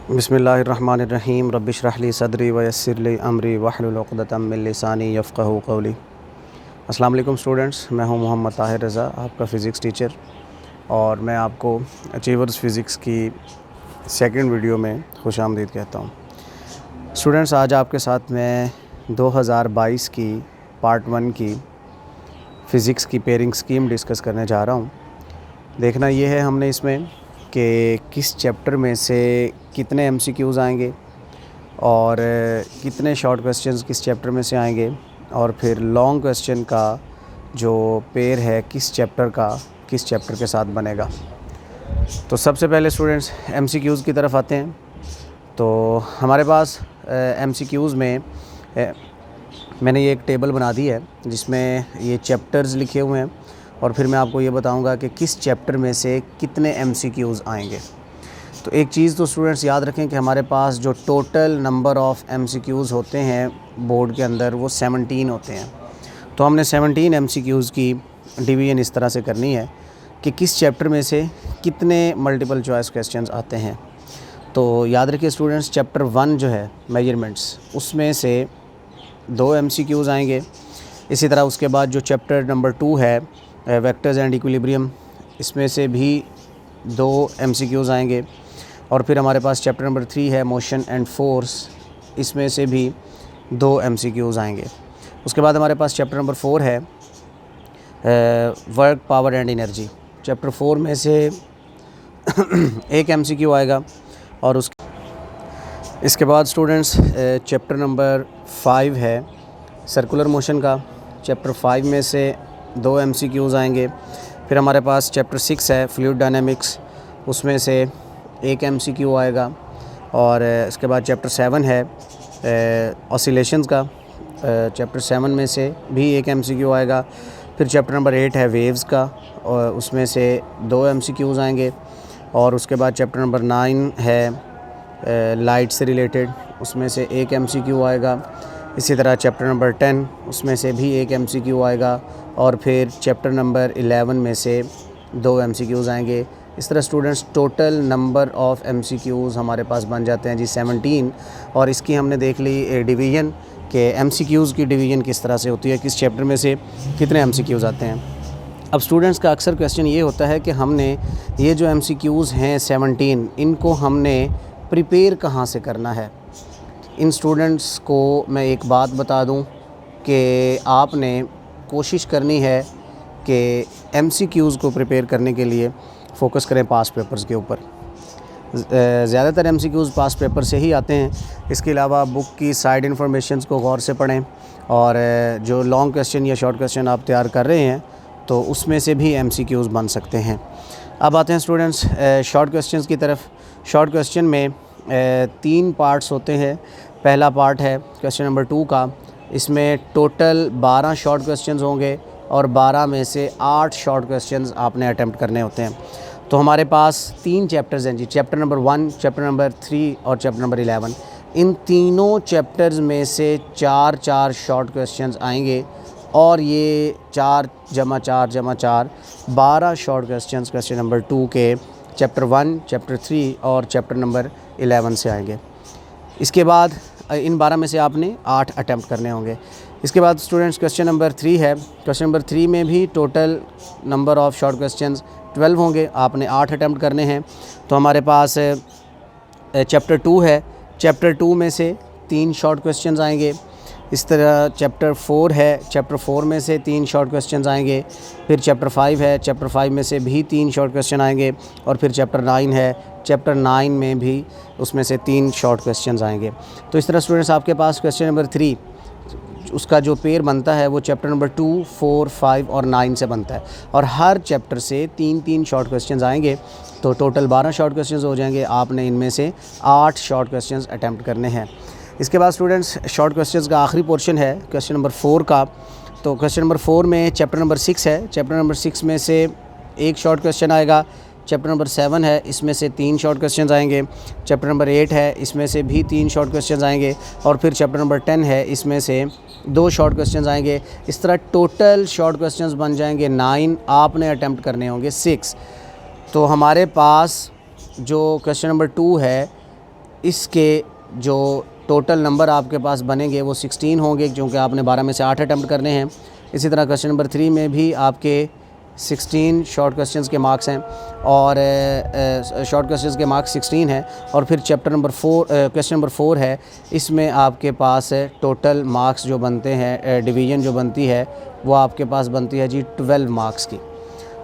बिस्मिल्लाहिर्रहमानिर्रहीम रब्बिश्रह ली सदरी वयस्सिर ली अमरी वहलुल उक़दतम मिन लिसानी यफ़क़हू क़ौली। अस्सलाम वालेकुम स्टूडेंट्स, मैं हूं मोहम्मद ताहिर रज़ा, आपका फ़िज़िक्स टीचर, और मैं आपको अचीवर्स फ़िज़िक्स की सेकंड वीडियो में खुशामदीद कहता हूं। स्टूडेंट्स, आज आपके साथ मैं 2022 की पार्ट 1 की फ़िज़िक्स की पेयरिंग स्कीम डिस्कस करने जा रहा हूं। देखना ये है हमने इसमें कि किस चैप्टर में से कितने एमसीक्यूज़ आएंगे और कितने शॉर्ट क्वेश्चंस किस चैप्टर में से आएंगे, और फिर लॉन्ग क्वेश्चन का जो पेयर है किस चैप्टर के साथ बनेगा। तो सबसे पहले स्टूडेंट्स एमसीक्यूज़ की तरफ आते हैं। तो हमारे पास एमसीक्यूज़ में मैंने ये एक टेबल बना दी है जिसमें ये चैप्टर्स लिखे हुए हैं, और फिर मैं आपको ये बताऊंगा कि किस चैप्टर में से कितने एमसीक्यूज़ आएंगे। तो एक चीज़ तो स्टूडेंट्स याद रखें कि हमारे पास जो टोटल नंबर ऑफ़ एमसीक्यूज़ होते हैं बोर्ड के अंदर वो 17 होते हैं। तो हमने 17 एमसीक्यूज़ की डिवीज़न इस तरह से करनी है कि किस चैप्टर में से कितने मल्टीपल चॉइस क्वेश्चंस आते हैं। तो याद रखिए स्टूडेंट्स, चैप्टर 1 जो है मेजरमेंट्स, उसमें से 2 एमसीक्यूज़ आएंगे। इसी तरह उसके बाद जो चैप्टर नंबर 2 है वेक्टर्स एंड इक्विलिब्रियम, इसमें से भी 2 एमसीक्यूज़ आएंगे। और फिर हमारे पास चैप्टर नंबर 3 है मोशन एंड फोर्स, इसमें से भी 2 एमसीक्यूज़ आएंगे। उसके बाद हमारे पास चैप्टर नंबर 4 है work, power and energy. Chapter 4 में से एक एमसीक्यू आएगा। और इसके बाद स्टूडेंट्स चैप्टर नंबर 5 है सर्कुलर मोशन का। चैप्टर 5 में से 2 एमसीक्यूज़ आएंगे। फिर हमारे पास चैप्टर 6 है फ्लूइड डायनामिक्स, उसमें से एक एमसीक्यू आएगा। और इसके बाद चैप्टर 7 है ऑसिलेशंस का। चैप्टर 7 में से भी एक एमसीक्यू आएगा। फिर चैप्टर नंबर 8 है वेव्स का, और उसमें से 2 एमसीक्यूज़ आएंगे। और उसके बाद चैप्टर नंबर 9 है लाइट से रिलेटेड, उसमें से एक एमसीक्यू आएगा। इसी तरह चैप्टर नंबर 10, उसमें से भी एक एमसीक्यू आएगा। और फिर चैप्टर नंबर 11 में से 2 एमसीक्यूज़ आएंगे। इस तरह students total number of MCQs हमारे पास बन जाते हैं जी 17। और इसकी हमने देख ली डिवीज़न कि एमसीक्यूज़ की डिवीज़न किस तरह से होती है, किस चैप्टर में से कितने एमसीक्यूज़ आते हैं। अब स्टूडेंट्स का अक्सर क्वेश्चन ये होता है कि हमने ये जो एमसीक्यूज़ हैं 17, इनको हमने प्रिपेयर कहाँ से करना है। इन स्टूडेंट्स को मैं एक बात बता दूं कि आपने कोशिश करनी है कि एमसीक्यूज़ को प्रिपेयर करने के लिए फ़ोकस करें पास्ट पेपर्स के ऊपर। ज़्यादातर एमसीक्यूज़ पास्ट पेपर से ही आते हैं। इसके अलावा बुक की साइड इन्फॉर्मेशंस को गौर से पढ़ें, और जो लॉन्ग क्वेश्चन या शॉर्ट क्वेश्चन आप तैयार कर रहे हैं तो उसमें से भी एमसीक्यूज़ बन सकते हैं। अब आते हैं स्टूडेंट्स शॉर्ट क्वेश्चंस की तरफ। शॉर्ट क्वेश्चन में 3 पार्ट्स होते हैं। पहला पार्ट है क्वेश्चन नंबर 2 का, इसमें टोटल 12 शॉर्ट क्वेश्चंस होंगे और 12 में से 8 शॉर्ट क्वेश्चंस आपने अटेम्प्ट करने होते हैं। तो हमारे पास 3 चैप्टर्स हैं जी, चैप्टर नंबर 1, चैप्टर नंबर 3 और चैप्टर नंबर 11। इन तीनों चैप्टर्स में से 4 शॉर्ट क्वेश्चंस आएंगे, और ये 4 × 4 × 4 12 शॉर्ट क्वेश्चंस क्वेश्चन नंबर 2 के चैप्टर 1, चैप्टर 3 और चैप्टर नंबर 11 से आएंगे। इसके बाद इन 12 में से आपने 8 अटैम्प्ट करने होंगे। इसके बाद स्टूडेंट्स क्वेश्चन नंबर 3 है। क्वेश्चन नंबर 3 में भी total number of short questions 12 होंगे, आपने 8 अटैम्प्ट करने हैं। तो हमारे पास चैप्टर 2 है। चैप्टर 2 में से 3 शॉर्ट क्वेश्चंस आएंगे। इस तरह चैप्टर 4 है, चैप्टर 4 में से 3 शॉर्ट क्वेश्चंस आएंगे। फिर चैप्टर 5 है, चैप्टर 5 में से भी 3 शॉर्ट क्वेश्चन आएंगे। और फिर चैप्टर 9 है, चैप्टर 9 में भी उसमें से 3 शॉर्ट क्वेश्चंस आएंगे। तो इस तरह स्टूडेंट्स आपके पास क्वेश्चन नंबर 3 उसका जो पेयर बनता है वो चैप्टर नंबर 2, 4, 5 और 9 से बनता है, और हर चैप्टर से 3 शॉर्ट क्वेश्चंस आएंगे। तो टोटल 12 शॉर्ट क्वेश्चंस हो जाएंगे। आपने इनमें से 8 शॉर्ट क्वेश्चंस अटैम्प्ट करने हैं। इसके बाद स्टूडेंट्स शॉर्ट क्वेश्चंस का आखिरी पोर्शन है क्वेश्चन नंबर 4 का। तो क्वेश्चन नंबर 4 में चैप्टर नंबर 6 है। चैप्टर नंबर 6 में से एक शॉर्ट क्वेश्चन आएगा। चैप्टर नंबर 7 है, इसमें से 3 शॉर्ट क्वेश्चंस आएंगे। चैप्टर नंबर 8 है, इसमें से भी 3 शॉर्ट क्वेश्चंस आएंगे। और फिर चैप्टर नंबर 10 है, इसमें से 2 शॉर्ट क्वेश्चंस आएंगे। इस तरह टोटल शॉर्ट क्वेश्चंस बन जाएंगे 9, आपने अटैम्प्ट करने होंगे 6। तो हमारे पास जो क्वेश्चन नंबर 2 है इसके जो टोटल नंबर आपके पास बनेंगे वो 16 होंगे, क्योंकि आपने 12 में से 8 अटैम्प्ट करने हैं। इसी तरह क्वेश्चन नंबर 3 में भी आपके 16 शॉर्ट क्वेश्चंस के मार्क्स हैं और शॉर्ट क्वेश्चंस के मार्क्स 16 हैं। और फिर चैप्टर नंबर 4 क्वेश्चन नंबर 4 है, इसमें आपके पास टोटल मार्क्स जो बनते हैं, डिवीज़न जो बनती है वो आपके पास बनती है जी 12 मार्क्स की।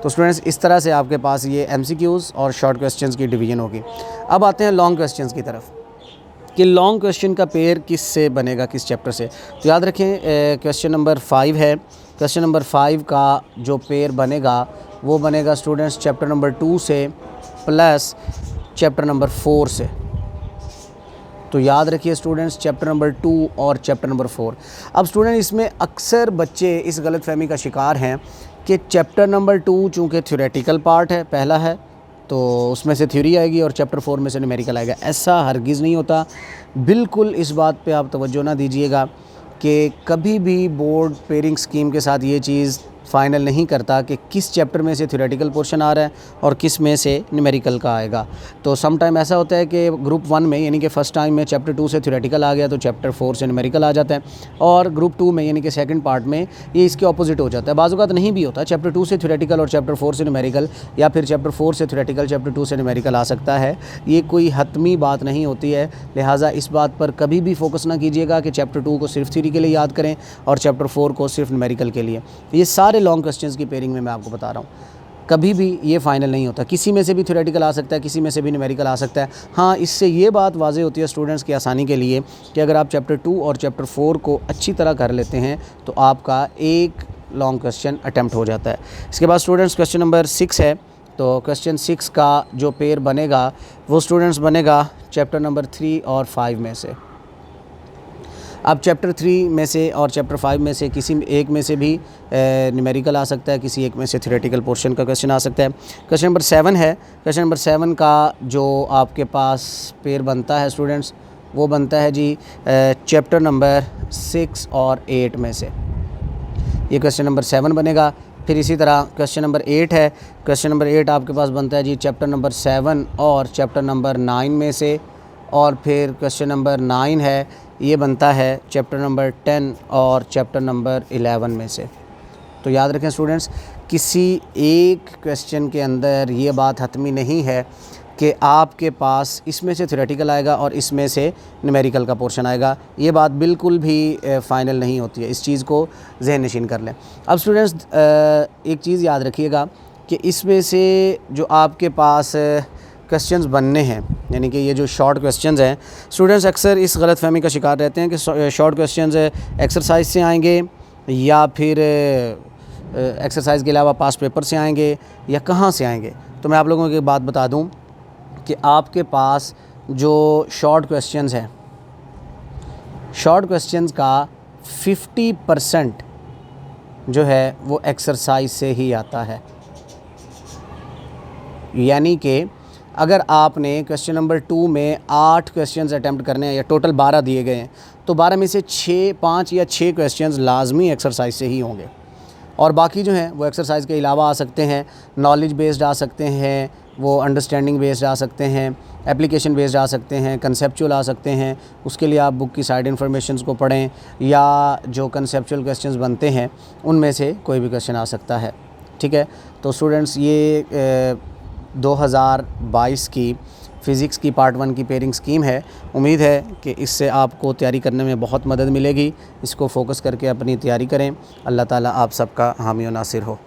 तो स्टूडेंट्स इस तरह से आपके पास ये MCQs और शॉर्ट क्वेश्चंस की डिवीज़न होगी। अब आते हैं लॉन्ग क्वेश्चंस की तरफ कि लॉन्ग क्वेश्चन का पेयर किस से बनेगा, किस चैप्टर से। तो याद रखें क्वेश्चन नंबर 5 है, क्वेश्चन नंबर 5 का जो पेयर बनेगा वो बनेगा स्टूडेंट्स चैप्टर नंबर 2 से प्लस चैप्टर नंबर 4 से। तो याद रखिए स्टूडेंट्स चैप्टर नंबर 2 और चैप्टर नंबर 4। अब स्टूडेंट इसमें अक्सर बच्चे इस गलतफहमी का शिकार हैं कि चैप्टर नंबर 2 चूँकि थ्योरेटिकल पार्ट है, पहला है, तो उसमें से थ्योरी आएगी और चैप्टर 4 में से न्यूमेरिकल आएगा। ऐसा हरगिज़ नहीं होता। बिल्कुल इस बात पे आप तवज्जो ना दीजिएगा कि कभी भी बोर्ड पेयरिंग स्कीम के साथ ये चीज़ फ़ाइनल नहीं करता कि किस चैप्टर में से थ्योरेटिकल पोर्शन आ रहा है और किस में से न्यूमेरिकल का आएगा। तो सम टाइम ऐसा होता है कि ग्रुप 1 में यानी कि फ़र्स्ट टाइम में चैप्टर 2 से थ्योरेटिकल आ गया तो चैप्टर 4 से न्यूमेरिकल आ जाता है, और ग्रुप 2 में यानी कि सेकंड पार्ट में ये इसके ऑपोजिट हो जाता है। बाज़ औक़ात नहीं भी होता, चैप्टर 2 से थ्योरेटिकल और चैप्टर 4 से न्यूमेरिकल, या फिर चैप्टर 4 से थ्योरेटिकल चैप्टर 2 से न्यूमेरिकल आ सकता है। ये कोई हतमी बात नहीं होती है, लिहाजा इस बात पर कभी भी फोकस ना कीजिएगा कि चैप्टर 2 को सिर्फ थ्योरी के लिए याद करें और चैप्टर 4 को सिर्फ न्यूमेरिकल के लिए। ये सारे लॉन्ग क्वेश्चंस की पेयरिंग में मैं आपको बता रहा हूँ, कभी भी ये फ़ाइनल नहीं होता। किसी में से भी थ्योरेटिकल आ सकता है, किसी में से भी न्यूमेरिकल आ सकता है। हाँ, इससे ये बात वाज़ेह होती है स्टूडेंट्स की आसानी के लिए कि अगर आप चैप्टर 2 और चैप्टर 4 को अच्छी तरह कर लेते हैं तो आपका एक लॉन्ग क्वेश्चन अटैम्प्ट हो जाता है। इसके बाद स्टूडेंट्स क्वेश्चन नंबर 6 है, तो क्वेश्चन 6 का जो पेयर बनेगा वो स्टूडेंट्स बनेगा चैप्टर नंबर 3 और 5 में से। अब चैप्टर 3 में से और चैप्टर 5 में से किसी एक में से भी न्यूमेरिकल आ सकता है, किसी एक में से थ्योरेटिकल पोर्शन का क्वेश्चन आ सकता है। क्वेश्चन नंबर 7 है, क्वेश्चन नंबर 7 का जो आपके पास पेयर बनता है स्टूडेंट्स वो बनता है जी चैप्टर नंबर 6 और 8 में से। ये क्वेश्चन नंबर 7 बनेगा। फिर इसी तरह क्वेश्चन नंबर 8 है, क्वेश्चन नंबर 8 आपके पास बनता है जी चैप्टर नंबर 7 और चैप्टर नंबर 9 में से। और फिर क्वेश्चन नंबर 9 है, ये बनता है चैप्टर नंबर 10 और चैप्टर नंबर 11 में से। तो याद रखें स्टूडेंट्स, किसी एक क्वेश्चन के अंदर ये बात हतमी नहीं है कि आपके पास इसमें से थ्योरेटिकल आएगा और इसमें से न्यूमेरिकल का पोर्शन आएगा। ये बात बिल्कुल भी फ़ाइनल नहीं होती है, इस चीज़ को ज़हन नशीन कर लें। अब स्टूडेंट्स एक चीज़ याद रखिएगा कि इसमें से जो आपके पास क्वेश्चंस बनने हैं, यानी कि ये जो शॉर्ट क्वेश्चंस हैं, स्टूडेंट्स अक्सर इस गलतफहमी का शिकार रहते हैं कि शॉर्ट क्वेश्चंस एक्सरसाइज से आएंगे या फिर एक्सरसाइज के अलावा पास्ट पेपर से आएंगे या कहाँ से आएंगे। तो मैं आप लोगों को एक बात बता दूं कि आपके पास जो शॉर्ट क्वेश्चंस हैं, शॉर्ट क्वेश्चंस का 50% जो है वो एक्सरसाइज से ही आता है। यानी कि अगर आपने क्वेश्चन नंबर 2 में 8 क्वेश्चंस अटैम्प्ट करने हैं या टोटल 12 दिए गए हैं, तो 12 में से 5 या 6 क्वेश्चंस लाजमी एक्सरसाइज से ही होंगे, और बाकी जो हैं वो एक्सरसाइज के अलावा आ सकते हैं, नॉलेज बेस्ड आ सकते हैं, वो अंडरस्टैंडिंग बेस्ड आ सकते हैं, एप्लीकेशन बेस्ड आ सकते हैं, कंसेप्चुअल आ सकते हैं। उसके लिए आप बुक की साइड इन्फॉर्मेशंस को पढ़ें या जो कंसेप्चुअल क्वेश्चंस बनते हैं उनमें से कोई भी क्वेश्चन आ सकता है। ठीक है, तो स्टूडेंट्स ये 2022 की फ़िज़िक्स की पार्ट 1 की पेयरिंग स्कीम है। उम्मीद है कि इससे आपको तैयारी करने में बहुत मदद मिलेगी। इसको फ़ोकस करके अपनी तैयारी करें। अल्लाह ताला आप सबका हामी और नासिर हो।